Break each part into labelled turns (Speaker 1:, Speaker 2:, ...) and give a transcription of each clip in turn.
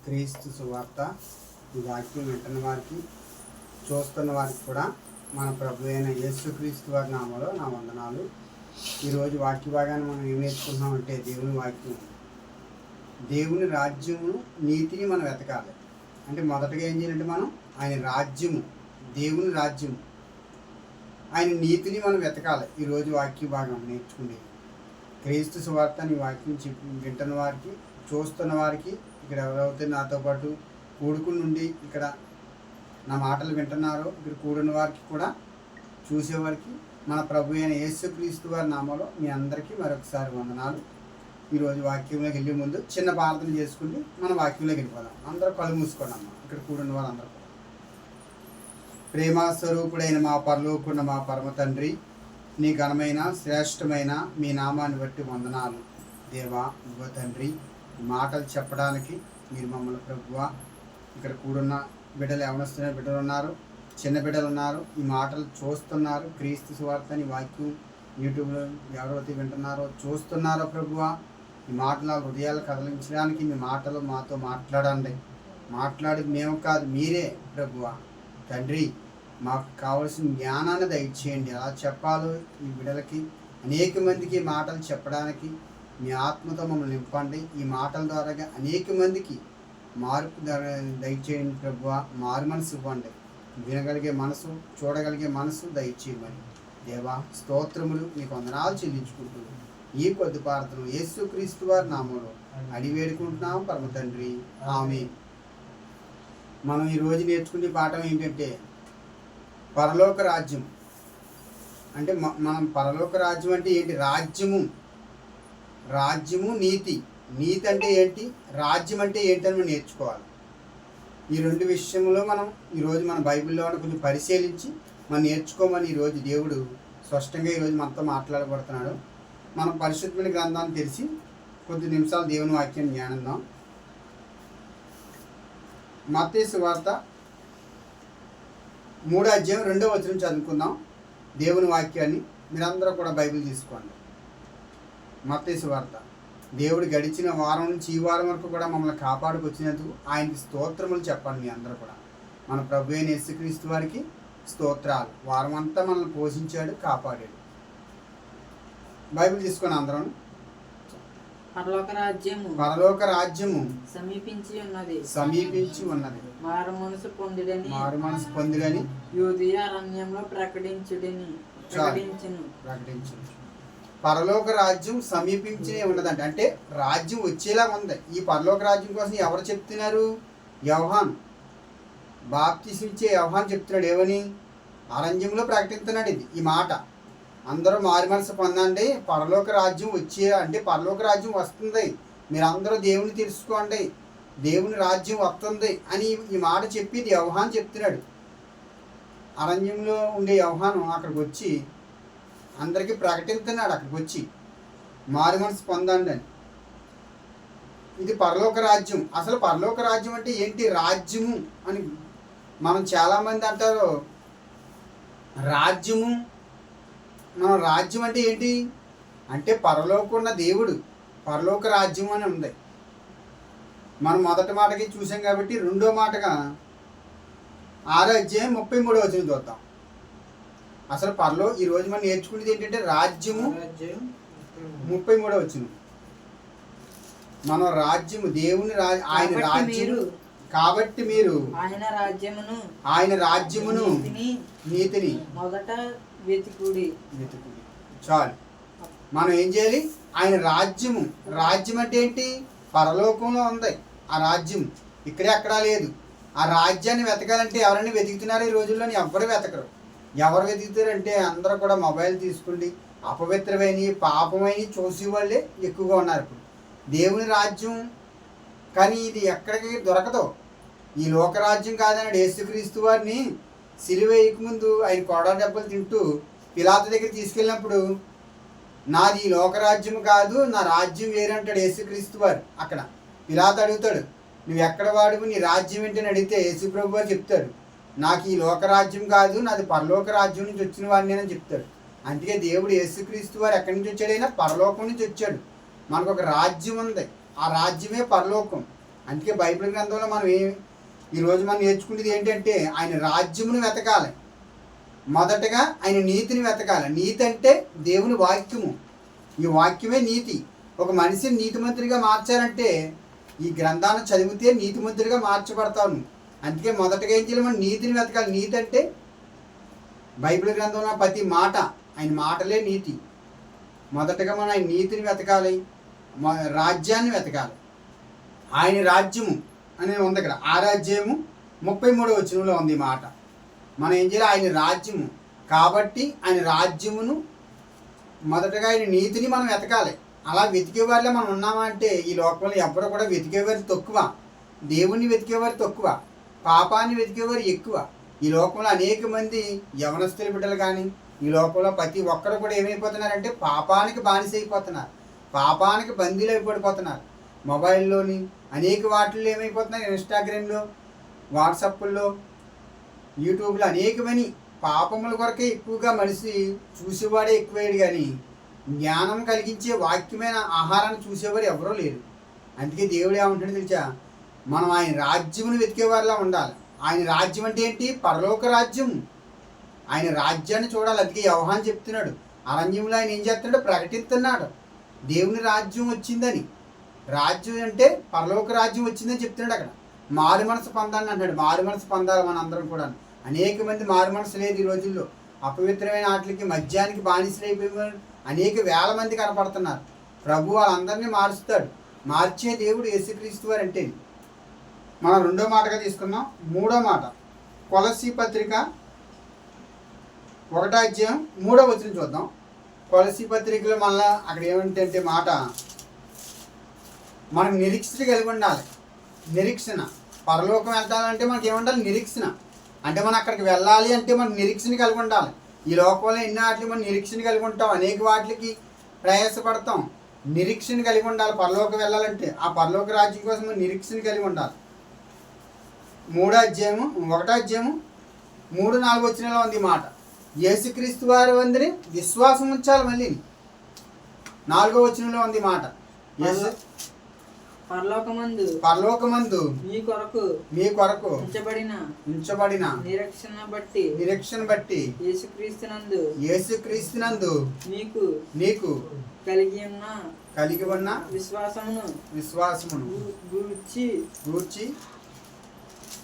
Speaker 1: క్రీస్తు సువార్త ఈ వాక్యం వింటున్న వారికి చూస్తున్న వారికి కూడా మన ప్రభు అయిన యేసుక్రీస్తు వారి నామలో నా వందనాలు. ఈరోజు వాక్య భాగాన్ని మనం ఏం నేర్చుకుంటున్నామంటే దేవుని రాజ్యము నీతిని మనం వెతకాలి. అంటే మొదటగా ఏం చేయాలంటే మనం ఆయన రాజ్యము, దేవుని రాజ్యము, ఆయన నీతిని మనం వెతకాలి. ఈరోజు వాక్య భాగం నేర్చుకునేది క్రీస్తు సువార్త నీ వాక్యం వింటున్న వారికి చూస్తున్న వారికి, ఇక్కడ ఎవరైతే నాతో పాటు కూడుకుని నుండి ఇక్కడ నా మాటలు వింటున్నారో ఇక్కడ కూడిన వారికి కూడా చూసేవారికి మన ప్రభు అయిన యేసుక్రీస్తు వారి నామలో మీ అందరికీ మరొకసారి వందనాలు. ఈరోజు వాక్యంలోకి వెళ్ళే ముందు చిన్న ప్రార్థన చేసుకుని మన వాక్యంలోకి వెళ్ళిపోదాం. అందరూ కళ్ళు మూసుకోండి అమ్మ. ఇక్కడ కూడిన వారందరూ కూడా ప్రేమ స్వరూపుడైన మా పరలోకున్న మా పరమ తండ్రి, నీ ఘనమైన శ్రేష్టమైన మీ నామాన్ని బట్టి వందనాలు దేవా. ఇదిగో తండ్రి, మాటలు చెప్పడానికి మీరు మమ్మల్ని ప్రభువా, ఇక్కడ కూడున్న బిడ్డలు ఎవరిస్తున్న బిడ్డలు ఉన్నారు, చిన్న బిడ్డలు ఉన్నారు, ఈ మాటలు చూస్తున్నారు. క్రీస్తు సువార్తని వాక్యం యూట్యూబ్లో ఎవరైతే వింటున్నారో చూస్తున్నారో ప్రభువా, ఈ మాటలు హృదయాలు కదిలించడానికి మీ మాటలు మాతో మాట్లాడండి. మాట్లాడి మేము కాదు మీరే ప్రభువా తండ్రి, మాకు కావలసిన జ్ఞానాన్ని దయచేయండి. ఎలా చెప్పాలో ఈ బిడ్డలకి అనేక మందికి మాటలు చెప్పడానికి మీ ఆత్మతో మమ్మల్ని నింపండి. ఈ మాటల ద్వారా అనేక మందికి మార్పు దయచేయండి ప్రభువా. మారు మనసు ఇవ్వండి, వినగలిగే మనసు, చూడగలిగే మనసు దయచేయమని దేవా స్తోత్రములు నీకు వందనాలు చెల్లించుకుంటూ ఈ కొద్ది ప్రార్థన యేసుక్రీస్తు వారి నామంలో అడిగి వేడుకుంటున్నాం పరమ తండ్రి, ఆమేన్. మనం ఈరోజు నేర్చుకునే పాఠం ఏంటంటే పరలోక రాజ్యం. అంటే మనం పరలోక రాజ్యం అంటే ఏంటి? రాజ్యము నీతి. నీతి అంటే ఏంటి, రాజ్యం అంటే ఏంటి అని మనం నేర్చుకోవాలి. ఈ రెండు విషయంలో మనం ఈరోజు మన బైబిల్లో కొంచెం పరిశీలించి మనం నేర్చుకోమని ఈరోజు దేవుడు స్పష్టంగా ఈరోజు మనతో మాట్లాడబడుతున్నాడు. మనం పరిశుద్ధమైన గ్రంథాన్ని తెలిసి కొద్ది నిమిషాలు దేవుని వాక్యాన్ని ధ్యానిద్దాం. మత్తయి సువార్త 3వ అధ్యాయం 2వ వచనం చదువుకుందాం దేవుని వాక్యాన్ని. మీరందరూ కూడా బైబిల్ తీసుకోండి. మత్తయి సువార్త. దేవుడు గడిచిన వారం నుంచి ఈ వారం వరకు కూడా మమ్మల్ని కాపాడుకొచ్చినందుకు ఆయనకి స్తోత్రములు చెప్పండి. మీ అందరూ కూడా మన ప్రభు అయిన యేసుక్రీస్తు వారికి స్తోత్రాలు. వారం అంతా మనల్ని పోషించాడు, కాపాడాడు. బైబిల్ తీసుకొని అందరం. పరలోక రాజ్యము సమీపించి ఉన్నది,
Speaker 2: మారు
Speaker 1: మనసు పొందిడని
Speaker 2: యూదయ అరణ్యంలో ప్రకటించును.
Speaker 1: పరలోక రాజ్యం సమీపించి ఉన్నదంట. అంటే రాజ్యం వచ్చేలా ఉంది. ఈ పరలోక రాజ్యం కోసం ఎవరు చెప్తున్నారు? యోహాను, బాప్తిసం ఇచ్చే యోహాను చెప్తున్నాడు. ఏమని? అరణ్యంలో ప్రకటిస్తున్నాడు ఈ మాట. అందరూ మారు మనసు పొందండి, పరలోక రాజ్యం వచ్చే, అంటే పరలోక రాజ్యం వస్తుంది, మీరందరూ దేవుని తెలుసుకోండి, దేవుని రాజ్యం వస్తుంది అని ఈ మాట చెప్పి యోహాను చెప్తున్నాడు. అరణ్యంలో ఉండే యోహాను అక్కడికి వచ్చి అందరికీ ప్రకటిస్తున్నాడు. అక్కడికి వచ్చి మారు మనసు పొందండి అని. ఇది పరలోక రాజ్యం. అసలు పరలోక రాజ్యం అంటే ఏంటి? రాజ్యము అని మనం చాలామంది అంటారు. రాజ్యము, మనం రాజ్యం అంటే ఏంటి అంటే పరలోకున్న దేవుడు, పరలోక రాజ్యం అని ఉంది. మనం మొదటి మాటకి చూసాం కాబట్టి రెండో మాటగా 6వ అధ్యాయం 33వ వచనం చూద్దాం. అసలు ఈరోజు మనం నేర్చుకునేది ఏంటంటే రాజ్యము. 33వ వచనం. మనం రాజ్యము, దేవుని ఆయన రాజ్యము కాబట్టి మీరు ఆయన రాజ్యమును నీతిని
Speaker 2: మొదట వెతుకుడి.
Speaker 1: చాలు. మనం ఏం చేయాలి? ఆయన రాజ్యము. రాజ్యం అంటే ఏంటి? పరలోకంలో ఉంది ఆ రాజ్యం, ఇక్కడే అక్కడా లేదు. ఆ రాజ్యాన్ని వెతకాలంటే ఎవరైనా వెతుకుతున్నారు ఈ రోజుల్లో? ఎవరు వెతకరు. ఎవరు వెతుకుతారంటే అందరూ కూడా మొబైల్ తీసుకుండి అపవిత్రమైన పాపమైన చూసే వాళ్ళే ఎక్కువగా ఉన్నారు ఇప్పుడు. దేవుని రాజ్యం కానీ ఇది ఎక్కడికి దొరకదు. ఈ లోకరాజ్యం కాదన్నాడు యేసుక్రీస్తు వారిని. సిలువ వేయకముందు ఆయన కొడ దెబ్బలు తింటూ పిలాతు దగ్గర తీసుకెళ్ళినప్పుడు నాది ఈ లోకరాజ్యం కాదు, నా రాజ్యం వేరంటాడు యేసుక్రీస్తు వారు. అక్కడ పిలాతు అడుగుతాడు, నువ్వు ఎక్కడ వాడువు, నీ రాజ్యం ఏంటని అడిగితే యేసుప్రభు వారు చెప్తాడు, నాకు ఈ లోకరాజ్యం కాదు, నాది పరలోక రాజ్యం నుంచి వచ్చిన వాడిని అని చెప్తాడు. అందుకే దేవుడు యేసుక్రీస్తు వారు ఎక్కడి నుంచి వచ్చాడైనా పరలోకం నుంచి వచ్చాడు. మనకు ఒక రాజ్యం ఉంది, ఆ రాజ్యమే పరలోకం. అందుకే బైబిల్ గ్రంథంలో మనం ఈరోజు మనం నేర్చుకునేది ఏంటంటే ఆయన రాజ్యమును వెతకాలి. మొదటగా ఆయన నీతిని వెతకాలి. నీతి అంటే దేవుని వాక్యము. ఈ వాక్యమే నీతి. ఒక మనిషిని నీతిమంతుడిగా మార్చాలంటే ఈ గ్రంథాన్ని చదివితే నీతిమంతుడిగా మార్చబడతాను. అందుకే మొదటగా ఏం చేయాలి, మనం నీతిని వెతకాలి. నీతి అంటే బైబిల్ గ్రంథంలో ప్రతి మాట ఆయన మాటలే నీతి. మొదటగా మనం ఆయన నీతిని వెతకాలి, రాజ్యాన్ని వెతకాలి. ఆయన రాజ్యము అనేది ఉంది ఇక్కడ. ఆ రాజ్యము 33వ వచనంలో ఉంది ఈ మాట. మనం ఏం చేయాలి, ఆయన రాజ్యము. కాబట్టి ఆయన రాజ్యమును మొదటగా ఆయన నీతిని మనం వెతకాలి. అలా వెతికేవారిలో మనం ఉన్నామంటే ఈ లోకంలో ఎవరు కూడా వెతికేవారు తక్కువ, దేవుణ్ణి వెతికేవారు తక్కువ, పాపాన్ని వెతికేవారు ఎక్కువ. ఈ లోకంలో అనేక మంది యవనస్తుల బిడ్డలు కానీ ఈ లోకంలో ప్రతి ఒక్కరు కూడా ఏమైపోతున్నారంటే పాపానికి బానిసైపోతున్నారు, పాపానికి బందీలు అయిపోతున్నారు. మొబైల్లోని అనేక వాటిల్లో ఏమైపోతున్నారు, ఇన్స్టాగ్రామ్లో, వాట్సాప్లో, యూట్యూబ్లో అనేకమని పాపముల కొరకే ఎక్కువగా మనిషి చూసేవాడే ఎక్కువయ్యాడు. కానీ జ్ఞానం కలిగించే వాక్యమైన ఆహారాన్ని చూసేవారు ఎవరూ లేరు. అందుకే దేవుడు ఏమంటాడో తెలుసా, మనం ఆయన రాజ్యమును వెతికేవారిలా ఉండాలి. ఆయన రాజ్యం అంటే ఏంటి, పరలోక రాజ్యం. ఆయన రాజ్యాన్ని చూడాలి. అందుకే యోహాను చెప్తున్నాడు, అరణ్యంలో ఆయన ఏం చేస్తున్నాడు, ప్రకటిస్తున్నాడు దేవుని రాజ్యం వచ్చిందని. రాజ్యం అంటే పరలోక రాజ్యం వచ్చిందని చెప్తున్నాడు. అక్కడ మారు మనసు పొందాలని అంటాడు. మారు మనసు పొందాలి మన అందరం కూడా. అనేక మంది మారు మనసు లేదు ఈ రోజుల్లో. అపవిత్రమైన వాటికి మద్యానికి బానిసలైపోయి అనేక వేల మంది కనపడుతున్నారు. ప్రభు వాళ్ళందరినీ మారుస్తాడు. మార్చే దేవుడు యేసుక్రీస్తు వారు అంటే. మనం రెండో మాటగా తీసుకున్నాం. మూడో మాట కొలస్సీ పత్రిక 1వ అధ్యాయం 3వ వచనం చూద్దాం. కొలస్సీ పత్రికలో మళ్ళా అక్కడ ఏమంటే మాట, మనకు నిరీక్షణ కలిగి ఉండాలి. నిరీక్షణ, పరలోకం వెళ్తానంటే మనకి ఏముండాలి, నిరీక్షణ. అంటే మనం అక్కడికి వెళ్ళాలి అంటే మనం నిరీక్షణ కలిగి ఉండాలి. ఈ లోకంలో ఎన్నో వాటికి మనం నిరీక్షణ కలిగి ఉంటాం, అనేక వాటికి ప్రయాసపడతాం. నిరీక్షణ కలిగి ఉండాలి. పరలోకం వెళ్ళాలంటే ఆ పరలోక రాజ్యం కోసం మనం నిరీక్షణ కలిగి ఉండాలి. 1వ అధ్యాయము 3-4 వచనంలో ఉంది మాట, యేసుక్రీస్తు వారి అందరి విశ్వాసం ఉంచాలి. మళ్ళీ 4వ వచనంలో ఉంది మాట, పరలోకమందు మీ కొరకు ఉంచబడిన నిరీక్షణ బట్టి యేసుక్రీస్తునందు నీకు కలిగి ఉన్న విశ్వాసమును గూర్చి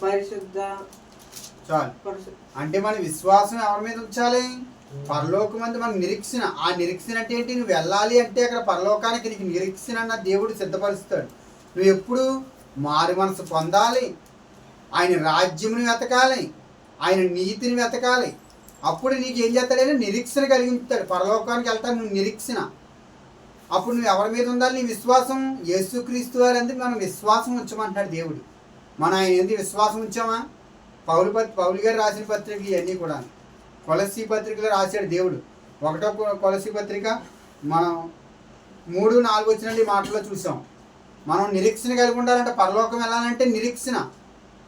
Speaker 2: పరిశుద్ధ
Speaker 1: చాలు. అంటే మన విశ్వాసం ఎవరి మీద ఉంచాలి, పరలోకమందు మన నిరీక్షణ. ఆ నిరీక్షణ అంటే ఏంటి, నువ్వు వెళ్ళాలి అంటే అక్కడ పరలోకానికి నీకు నిరీక్షణ అన్న దేవుడు సిద్ధపరుస్తాడు. నువ్వు ఎప్పుడు మారు మనసు పొందాలి, ఆయన రాజ్యముని వెతకాలి, ఆయన నీతిని వెతకాలి. అప్పుడు నీకు ఏం చేస్తాడైనా నిరీక్షణ కలిగిస్తాడు. పరలోకానికి వెళ్తాడు నువ్వు నిరీక్షణ. అప్పుడు నువ్వు ఎవరి మీద ఉండాలి, నీ విశ్వాసం. యేసుక్రీస్తు వారి అందరూ మనం విశ్వాసం ఉంచమంటాడు దేవుడు. మనం ఆయన ఎందుకు విశ్వాసం ఉంచామా, పౌలు గారు రాసిన పత్రిక ఇవన్నీ కూడా కొలస్సీ పత్రికలో రాశాడు దేవుడు. 1వ కొలస్సీ పత్రిక మనం 3-4 వచ్చిన మాటలో చూసాం. మనం నిరీక్షణ కలిగి ఉండాలంటే పరలోకం వెళ్ళాలంటే నిరీక్షణ.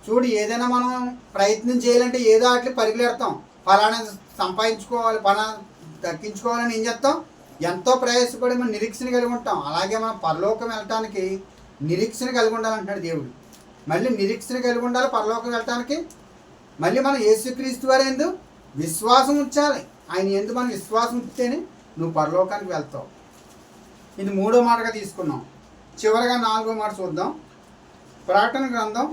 Speaker 1: చూడు, ఏదైనా మనం ప్రయత్నం చేయాలంటే ఏదో అట్లా పరుగులెడతాం. ఫలానా సంపాదించుకోవాలి, ఫలానా దక్కించుకోవాలని ఏం చేస్తాం, ఎంతో ప్రయాసపడి మనం నిరీక్షణ కలిగి ఉంటాం. అలాగే మనం పరలోకం వెళ్ళటానికి నిరీక్షణ కలిగి ఉండాలంటున్నాడు దేవుడు. మళ్ళీ నిరీక్షణ కలిగి ఉండాలి పరలోకం వెళ్ళటానికి. మళ్ళీ మనం యేసుక్రీస్తు వారి యందు విశ్వాసం ఉంచాలి. ఆయన యందు మనం విశ్వాసం ఉంచితేనే నువ్వు పరలోకానికి వెళ్తావు. ఇది 3వ మాటగా తీసుకున్నాం. చివరిగా 4వ మాట చూద్దాం. ప్రకటన గ్రంథం,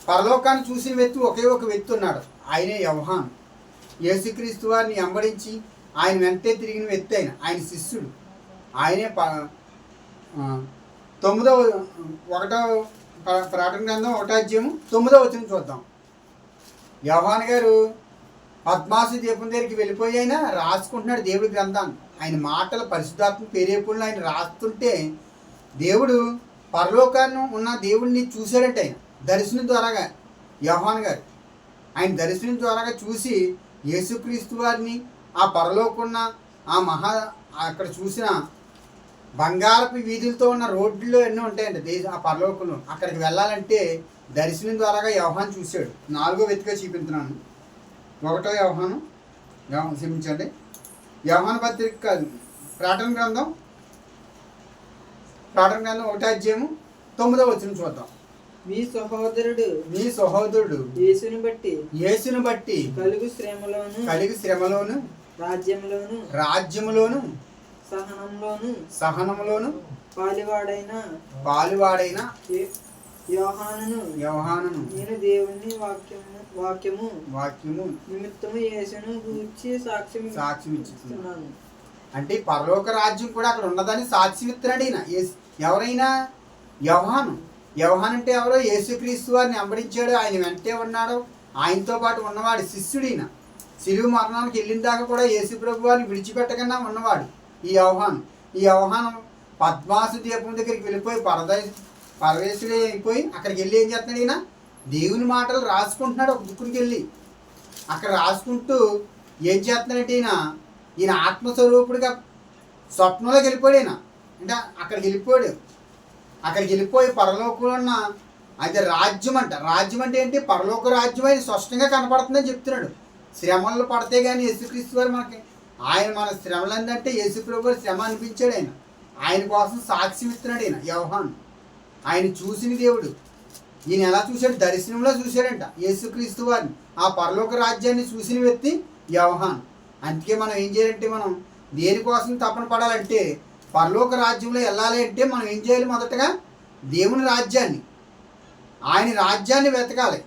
Speaker 1: పరలోకాన్ని చూసిన వ్యక్తి ఒకే ఒక వ్యక్తి ఉన్నాడు, ఆయనే యోహాను. యేసుక్రీస్తు వారిని వెంబడించి ఆయన వెంటే తిరిగిన వ్యక్తి ఆయన శిష్యుడు. ఆయనే 1వ ప్రకటన గ్రంథం 1వ అధ్యాయము 9వ వచనం చూద్దాం. యోహాను గారు పద్మాసు దీపం దగ్గరికి వెళ్ళిపోయి ఆయన రాసుకుంటున్నాడు దేవుడి గ్రంథాన్ని. ఆయన మాటల పరిశుద్ధాత్మ పేరేపులను ఆయన రాస్తుంటే దేవుడు పరలోకాన్ని ఉన్న దేవుడిని చూశాడంటే ఆయన దర్శనం ద్వారాగా. యోహాను గారు ఆయన దర్శనం ద్వారాగా చూసి యేసుక్రీస్తు వారిని, ఆ పరలోకున్న ఆ అక్కడ చూసిన బంగారపు వీధులతో ఉన్న రోడ్లలో ఎన్నో ఉంటాయండి ఆ పరలోకంలో. అక్కడికి వెళ్ళాలంటే దర్శనం ద్వారాగా యోహాను చూశాడు. 4వ వ్యక్తిగా చూపించున్నాను. 1వ యోహాను క్షమించండి, యోహాను పత్రిక కాదు, ప్రకటన గ్రంథం 1వ అధ్యాయము 9వ వచనం చూద్దాం.
Speaker 2: మీ సహోదరుడు
Speaker 1: మీ సహోదరుడు యేసును బట్టి
Speaker 2: కలుగు
Speaker 1: శ్రమలోను రాజ్యములోను సహనములోను పాలువాడైన యోహానును
Speaker 2: నేను దేవుని వాక్యము
Speaker 1: నిమిత్తము
Speaker 2: యేసును గూర్చి
Speaker 1: సాక్ష్యం ఇస్తున్నాను. అంటే పరలోక రాజ్యం కూడా అక్కడ ఉన్నదని సాక్ష్యం ఇస్తున్నాడు ఈయన. ఎవరైనా యోహాను అంటే ఎవరో యేసుక్రీస్తు వారిని వెంబడించాడు, ఆయన వెంటే ఉన్నాడు, ఆయనతో పాటు ఉన్నవాడు శిష్యుడు ఈయన. సిలువ మరణానికి వెళ్ళిన దాకా కూడా యేసు ప్రభు వారిని విడిచిపెట్టకుండా ఉన్నవాడు ఈ యోహాను పద్మాసు దీపం దగ్గరికి వెళ్ళిపోయి పరవేశుడే అయిపోయి అక్కడికి వెళ్ళి ఏం చేస్తున్నాడు ఈయన? దేవుని మాటలు రాసుకుంటున్నాడు. ఒక బుక్కునికి వెళ్ళి అక్కడ రాసుకుంటూ ఏం చేస్తున్నాడంటే ఈయన ఆత్మస్వరూపుడిగా స్వప్నంలోకి వెళ్ళిపోయాడు ఈయన. అంటే అక్కడికి వెళ్ళిపోయి పరలోకంలో ఉన్న అయితే రాజ్యం అంటే ఏంటి? పరలోక రాజ్యం అని స్పష్టంగా కనపడుతుందని చెప్తున్నాడు. శ్రమలు పడితే కానీ యేసుక్రీస్తు వారు మన శ్రమలు ఏంటంటే యేసుప్రభు వారు శ్రమ అనిపించాడు ఆయన కోసం సాక్ష్యం ఇస్తున్నాడు యోహాను. ఆయన చూసిన దేవుడు. ఈయన ఎలా చూశాడు? దర్శనంలో చూశాడంట యేసుక్రీస్తు వారిని. ఆ పరలోక రాజ్యాన్ని చూసిన వ్యక్తి యోహాను. అందుకే మనం ఏం చేయాలంటే, మనం దేనికోసం తపన పడాలంటే పరలోక రాజ్యంలో వెళ్ళాలి అంటే మనం ఏం చేయాలి? మొదటగా దేవుని రాజ్యాన్ని, ఆయన రాజ్యాన్ని వెతకాలి,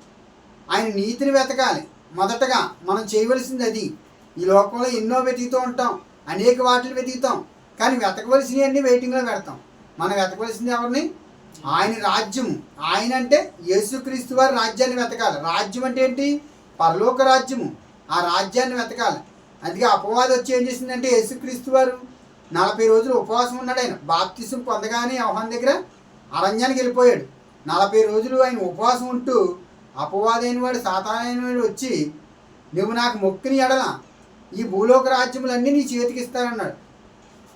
Speaker 1: ఆయన నీతిని వెతకాలి. మొదటగా మనం చేయవలసింది అది. ఈ లోకంలో ఎన్నో వెతుకుతూ ఉంటాం, అనేక వాటిని వెతుకుతాం, కానీ వెతకవలసినవన్నీ వెయిటింగ్లో పెడతాం. మనం వెతకవలసింది ఎవరిని? ఆయన రాజ్యము. ఆయన అంటే యేసుక్రీస్తు వారి రాజ్యాన్ని వెతకాలి. రాజ్యం అంటే ఏంటి? పరలోక రాజ్యము. ఆ రాజ్యాన్ని వెతకాలి. అందుకే అపవాది వచ్చి ఏం చేసిందంటే, యేసుక్రీస్తు వారు 40 రోజులు ఉపవాసం ఉన్నాడు. ఆయన బాప్తిసం పొందగానే యోహాను దగ్గర అరణ్యానికి వెళ్ళిపోయాడు. 40 రోజులు ఆయన ఉపవాసం ఉంటూ అపవాదైన వాడు, సాతానైన వాడు వచ్చి, నువ్వు నాకు మొక్కిని ఎడల ఈ భూలోక రాజ్యములన్నీ నీ చేతికి ఇస్తానన్నాడు.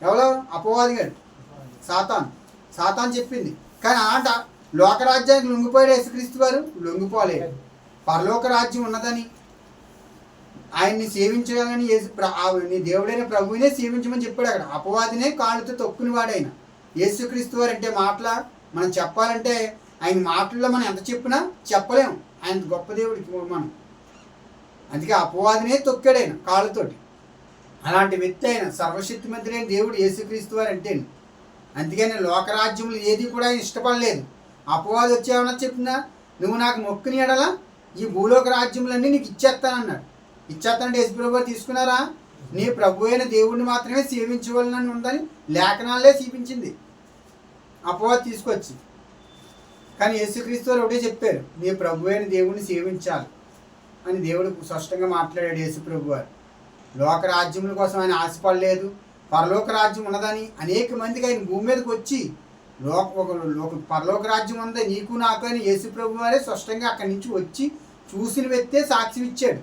Speaker 1: ఎవరో? అపవాదిగాడు, సాతాన్ చెప్పింది. కానీ ఆట లోకరాజ్యానికి లొంగిపోయాడు యేసుక్రీస్తు వారు? లొంగిపోలేదు. పరలోక రాజ్యం ఉన్నదని, ఆయన్ని సేవించాలని నీ దేవుడైన ప్రభువునే సేవించమని చెప్పాడు. అక్కడ అపవాదినే కాళ్ళతో తొక్కుని వాడైన యేసుక్రీస్తు వారు అంటే మనం చెప్పాలంటే ఆయన మాటల్లో మనం ఎంత చెప్పినా చెప్పలేము. ఆయన గొప్ప దేవుడికి మనం. అందుకే అపవాదినే తొక్కాడు ఆయన కాళ్ళతోటి. అలాంటి వ్యక్తి ఆయన సర్వశక్తిమంతుడు అయిన దేవుడు యేసుక్రీస్తు వారు అంటే. అందుకని లోకరాజ్యములు ఏది కూడా ఆయన ఇష్టపడలేదు. అపవాది వచ్చేమన్నా చెప్పినా, నువ్వు నాకు మొక్కుని ఎడలా ఈ భూలోక రాజ్యములన్నీ నీకు ఇచ్చేస్తానన్నాడు. ఇచ్చేస్తానంటే యేసుప్రభు తీసుకున్నారా? నీ ప్రభు అయిన దేవుడిని మాత్రమే సేవించవలనని ఉందని లేఖనాలే చూపించింది అపవాది తీసుకొచ్చి. కానీ యేసుక్రీస్తు వారు ఒకటే చెప్పారు, నీ ప్రభు అయిన దేవుడిని సేవించాలి అని దేవుడు స్పష్టంగా మాట్లాడాడు యేసుప్రభు వారు. లోక రాజ్యముల కోసం ఆయన ఆశపడలేదు. పరలోక రాజ్యం ఉన్నదని అనేక మందికి ఆయన భూమి మీదకి వచ్చి ఒక పరలోక రాజ్యం ఉందా నీకు నాకు అని యేసుప్రభు వారే స్పష్టంగా అక్కడి నుంచి వచ్చి చూసిన వ్యక్తే సాక్ష్యం ఇచ్చాడు.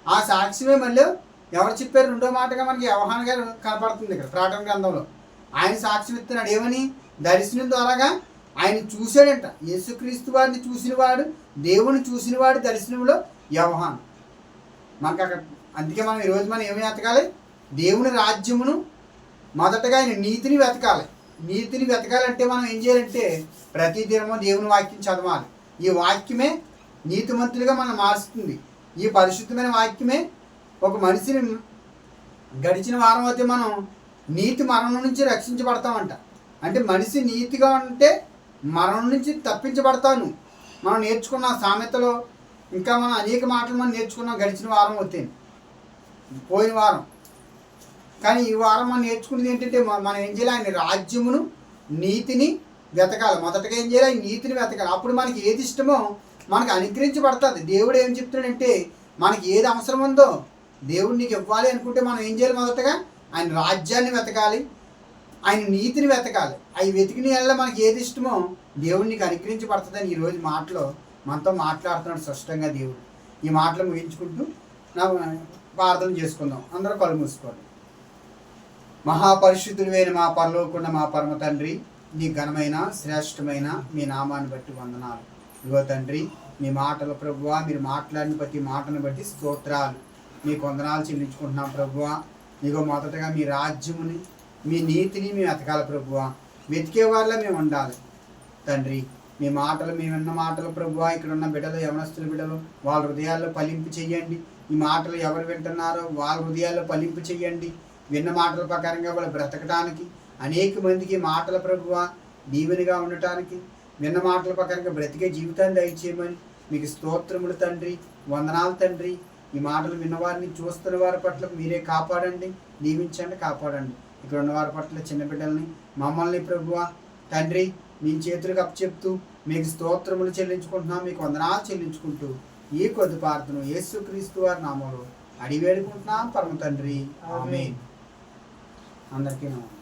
Speaker 1: ఆ సాక్ష్యమే మళ్ళీ ఎవరు చెప్పారు? రెండో మాటగా మనకి యోహాను గారు కనపడుతుంది ఇక్కడ ప్రకటన గ్రంథంలో. ఆయన సాక్ష్యం ఇస్తున్నాడు. ఏమని? దర్శనం ద్వారాగా ఆయన చూశాడంట. యేసుక్రీస్తు వారిని చూసినవాడు, దేవుని చూసినవాడు దర్శనంలో యోహాను. మనకు అక్కడ. అందుకే మనం ఈరోజు మనం ఏమి వెతకాలి? దేవుని రాజ్యమును, మొదటగా ఆయన నీతిని వెతకాలి. నీతిని వెతకాలంటే మనం ఏం చేయాలంటే ప్రతి దినము దేవుని వాక్యం చదవాలి. ఈ వాక్యమే నీతిమంతులుగా మనం మారుస్తుంది. ఈ పరిశుద్ధమైన వాక్యమే ఒక మనిషిని గడిచిన వారం అయితే మనం నీతి మరణం నుంచి రక్షించబడతామంట. అంటే మనిషి నీతిగా ఉంటే మరణం నుంచి తప్పించబడతాను. మనం నేర్చుకున్న సామెతలో ఇంకా మనం అనేక మాటలు మనం నేర్చుకున్నాం గడిచిన వారం అవుతాయి, పోయిన వారం. కానీ ఈ వారం మనం నేర్చుకున్నది ఏంటంటే, మనం ఏం చేయాలి? ఆయన రాజ్యమును, నీతిని వెతకాలి. మొదటగా ఏం చేయాలి? ఆయన నీతిని వెతకాలి. అప్పుడు మనకి ఏది ఇష్టమో మనకు అనుగ్రహించబడుతుంది. దేవుడు ఏం చెప్తున్నాడంటే, మనకి ఏది అవసరం ఉందో దేవుడు నీకు ఇవ్వాలి అనుకుంటే మనం ఏం చేయాలి? మొదటగా ఆయన రాజ్యాన్ని వెతకాలి, ఆయన నీతిని వెతకాలి. అవి వెతికిన వల్ల మనకి ఏది ఇష్టమో దేవుడు నీకు అనుగ్రహించబడుతుందని ఈరోజు మాటలో మనతో మాట్లాడుతున్నాడు స్పష్టంగా దేవుడు. ఈ మాటలు ముగించుకుంటూ ప్రార్థన చేసుకుందాం. అందరూ కళ్ళు మూసుకోండి. మహాపరిశుద్ధుడైన మా పరలోకున్న మా పరమ తండ్రి, నీ ఘనమైన శ్రేష్టమైన మీ నామాన్ని బట్టి వందనాలు. ఇగో తండ్రి, మీ మాటలు ప్రభువా, మీరు మాట్లాడిన ప్రతి మాటను బట్టి స్తోత్రాలు, మీకు వందనాలు చెల్లించుకుంటున్నాం ప్రభువా. ఇగో మొదటగా మీ రాజ్యముని, మీ నీతిని మేము వెతకాలి ప్రభువా. వెతికే వాళ్ళ మేము ఉండాలి తండ్రి. మీ మాటలు మేము విన్న మాటలు ప్రభువా ఇక్కడ ఉన్న బిడ్డలు యవనస్తుల బిడ్డలు వాళ్ళ హృదయాల్లో ఫలింపు చెయ్యండి. ఈ మాటలు ఎవరు వింటున్నారో వాళ్ళ హృదయాల్లో ఫలింపు చెయ్యండి. విన్న మాటల ప్రకారంగా వాళ్ళు బ్రతకడానికి అనేక మందికి మాటల ప్రభువా దీవెనగా ఉండటానికి విన్న మాటల ప్రకారంగా బ్రతికే జీవితాన్ని దయచేయమని మీకు స్తోత్రములు తండ్రి, వందనాలు తండ్రి. ఈ మాటలు విన్నవారిని చూస్తున్న వారి పట్ల మీరే కాపాడండి, దీవించండి, కాపాడండి. ఇక్కడ ఉన్న వారి పట్ల చిన్న బిడ్డల్ని మమ్మల్ని ప్రభువా తండ్రి మీ చేతులకు అప్పచెప్తూ మీకు స్తోత్రములు చెల్లించుకుంటున్నాం, మీకు వందనాలు చెల్లించుకుంటూ ఈ కొద్ది ప్రార్థన యేసుక్రీస్తు వారి నామములో అడిగి వేడుకుంటున్నాం పరమ తండ్రి, ఆమేన్. అందరికీ నమస్కారం.